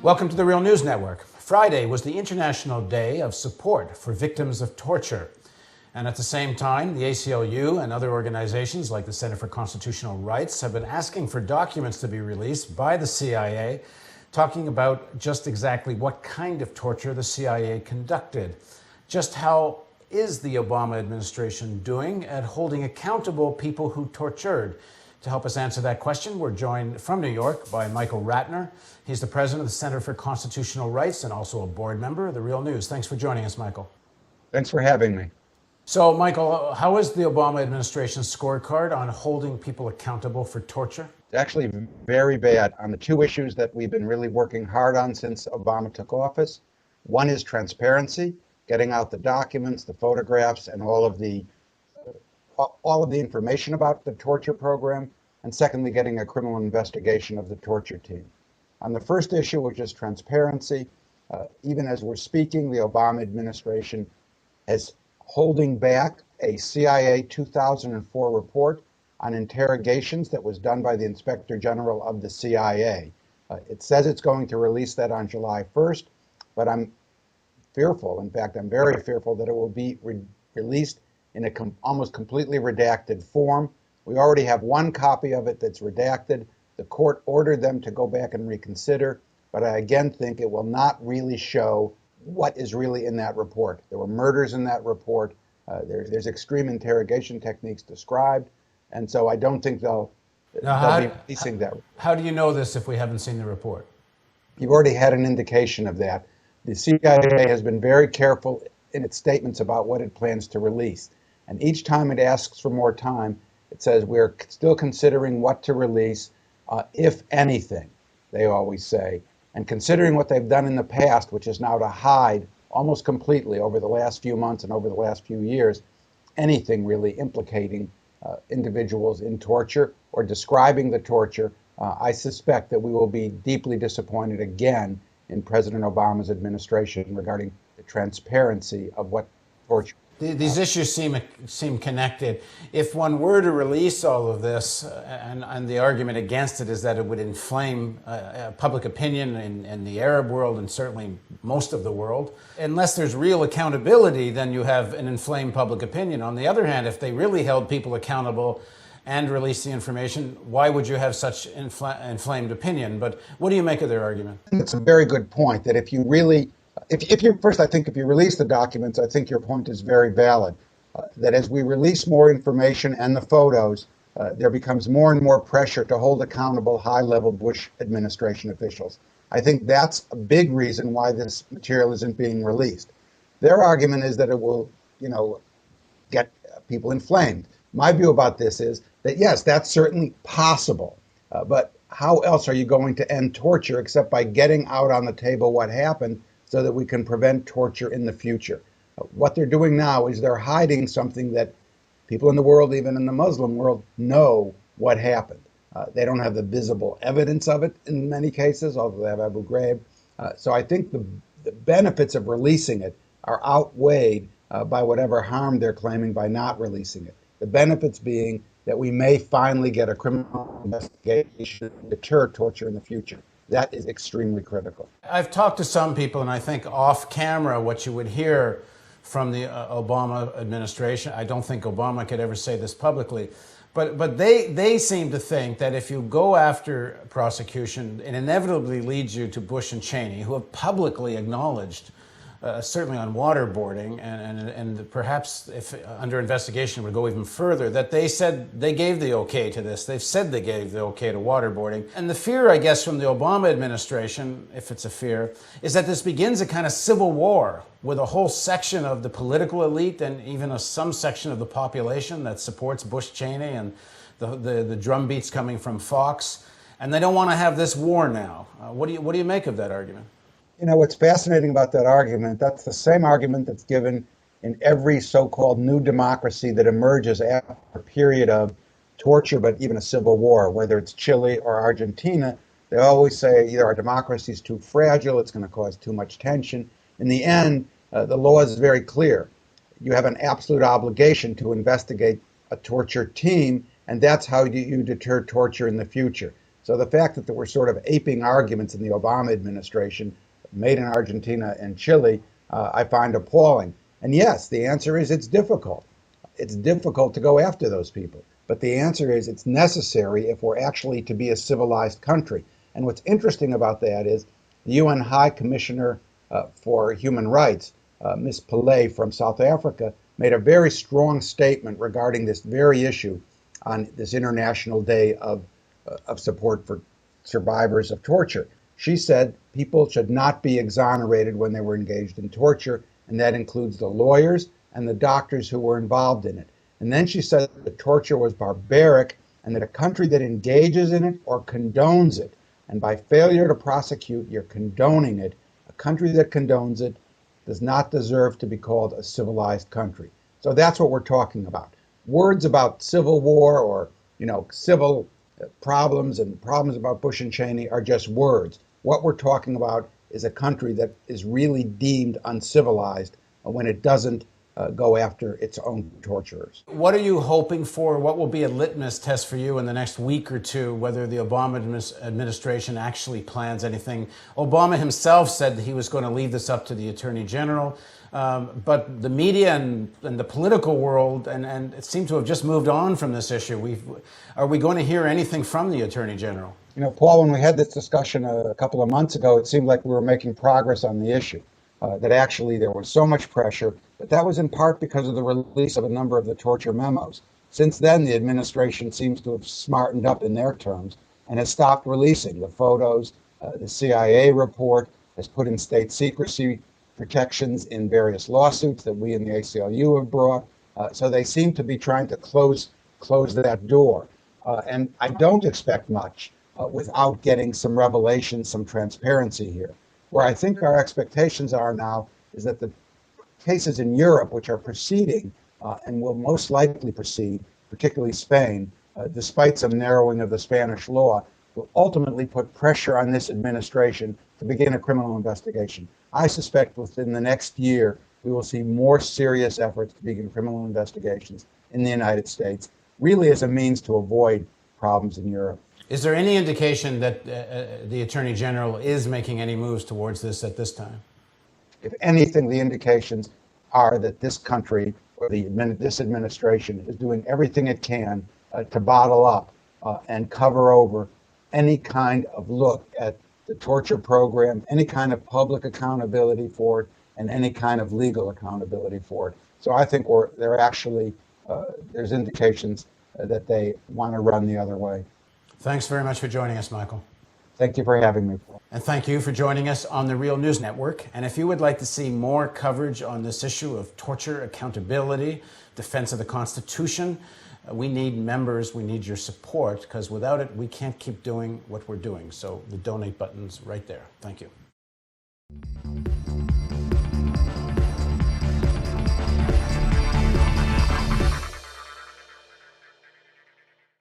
Welcome to the Real News Network. Friday was the International Day of Support for Victims of Torture. And at the same time, the ACLU and other organizations like the Center for Constitutional Rights have been asking for documents to be released by the CIA, talking about just exactly what kind of torture the CIA conducted. Just how is the Obama administration doing at holding accountable people who tortured? To help us answer that question, we're joined from New York by Michael Ratner. He's the president of the Center for Constitutional Rights and also a board member of the Real News. Thanks for joining us, Michael. Thanks for having me. So, Michael, how is the Obama administration's scorecard on holding people accountable for torture? It's actually very bad on the two issues that we've been really working hard on since Obama took office. One is transparency, getting out the documents, the photographs, and all of the information about the torture program, and secondly, getting a criminal investigation of the torture team. On the first issue, which is transparency, even as we're speaking, the Obama administration is holding back a CIA 2004 report on interrogations that was done by the Inspector General of the CIA. It says it's going to release that on July 1st, but I'm fearful, in fact, I'm very fearful that it will be released in a almost completely redacted form. We already have one copy of it that's redacted. The court ordered them to go back and reconsider, but I again think it will not really show what is really in that report. There were murders in that report. There's extreme interrogation techniques described, and so I don't think they'll be releasing that. How do you know this if we haven't seen the report? You've already had an indication of that. The CIA has been very careful in its statements about what it plans to release. And each time it asks for more time, it says we're still considering what to release, if anything, they always say. And considering what they've done in the past, which is now to hide almost completely over the last few months and over the last few years, anything really implicating individuals in torture or describing the torture, I suspect that we will be deeply disappointed again in President Obama's administration regarding the transparency of what torture. These issues seem connected. If one were to release all of this, and the argument against it is that it would inflame public opinion in the Arab world and certainly most of the world, unless there's real accountability, then you have an inflamed public opinion. On the other hand, if they really held people accountable and released the information, why would you have such inflamed opinion? But what do you make of their argument? It's a very good point that if you really I think if you release the documents, I think your point is very valid. That as we release more information and the photos, there becomes more and more pressure to hold accountable high-level Bush administration officials. I think that's a big reason why this material isn't being released. Their argument is that it will, get people inflamed. My view about this is that, yes, that's certainly possible, but how else are you going to end torture except by getting out on the table what happened so that we can prevent torture in the future? What they're doing now is they're hiding something that people in the world, even in the Muslim world, know what happened. They don't have the visible evidence of it in many cases, although they have Abu Ghraib. So I think the benefits of releasing it are outweighed by whatever harm they're claiming by not releasing it. The benefits being that we may finally get a criminal investigation to deter torture in the future. That is extremely critical. I've talked to some people, and I think off camera what you would hear from the Obama administration, I don't think Obama could ever say this publicly, but they seem to think that if you go after prosecution, it inevitably leads you to Bush and Cheney, who have publicly acknowledged, certainly on waterboarding, and perhaps if under investigation would go even further, that they said they gave the okay to this. They've said they gave the okay to waterboarding. And the fear, I guess, from the Obama administration, if it's a fear, is that this begins a kind of civil war with a whole section of the political elite and even some section of the population that supports Bush Cheney and the drumbeats coming from Fox. And they don't want to have this war now. What do you make of that argument? What's fascinating about that argument, that's the same argument that's given in every so-called new democracy that emerges after a period of torture, but even a civil war, whether it's Chile or Argentina. They always say either our democracy is too fragile, it's going to cause too much tension. In the end, the law is very clear. You have an absolute obligation to investigate a torture team, and that's how you deter torture in the future. So the fact that there were sort of aping arguments in the Obama administration, made in Argentina and Chile, I find appalling. And yes, the answer is it's difficult. It's difficult to go after those people. But the answer is it's necessary if we're actually to be a civilized country. And what's interesting about that is the UN High Commissioner for Human Rights, Ms. Pillay from South Africa, made a very strong statement regarding this very issue on this International Day of support for survivors of torture. She said people should not be exonerated when they were engaged in torture, and that includes the lawyers and the doctors who were involved in it. And then she said that torture was barbaric and that a country that engages in it or condones it, and by failure to prosecute, you're condoning it, a country that condones it does not deserve to be called a civilized country. So that's what we're talking about. Words about civil war or, civil problems and problems about Bush and Cheney are just words. What we're talking about is a country that is really deemed uncivilized when it doesn't go after its own torturers. What are you hoping for? What will be a litmus test for you in the next week or two, whether the Obama administration actually plans anything? Obama himself said that he was going to leave this up to the Attorney General, but the media and the political world and it seemed to have just moved on from this issue. Are we going to hear anything from the Attorney General? Paul, when we had this discussion a couple of months ago, it seemed like we were making progress on the issue. That actually there was so much pressure, but that was in part because of the release of a number of the torture memos. Since then, the administration seems to have smartened up in their terms and has stopped releasing the photos. The CIA report has put in state secrecy protections in various lawsuits that we in the ACLU have brought. So they seem to be trying to close that door. And I don't expect much without getting some revelation, some transparency here. Where I think our expectations are now is that the cases in Europe, which are proceeding and will most likely proceed, particularly Spain, despite some narrowing of the Spanish law, will ultimately put pressure on this administration to begin a criminal investigation. I suspect within the next year, we will see more serious efforts to begin criminal investigations in the United States, really as a means to avoid problems in Europe. Is there any indication that the Attorney General is making any moves towards this at this time? If anything, the indications are that this country or this administration is doing everything it can to bottle up and cover over any kind of look at the torture program, any kind of public accountability for it, and any kind of legal accountability for it. So I think there's indications that they want to run the other way. Thanks very much for joining us, Michael. Thank you for having me, Paul. And thank you for joining us on the Real News Network. And if you would like to see more coverage on this issue of torture, accountability, defense of the Constitution, we need members, we need your support, because without it, we can't keep doing what we're doing. So the donate button's right there. Thank you.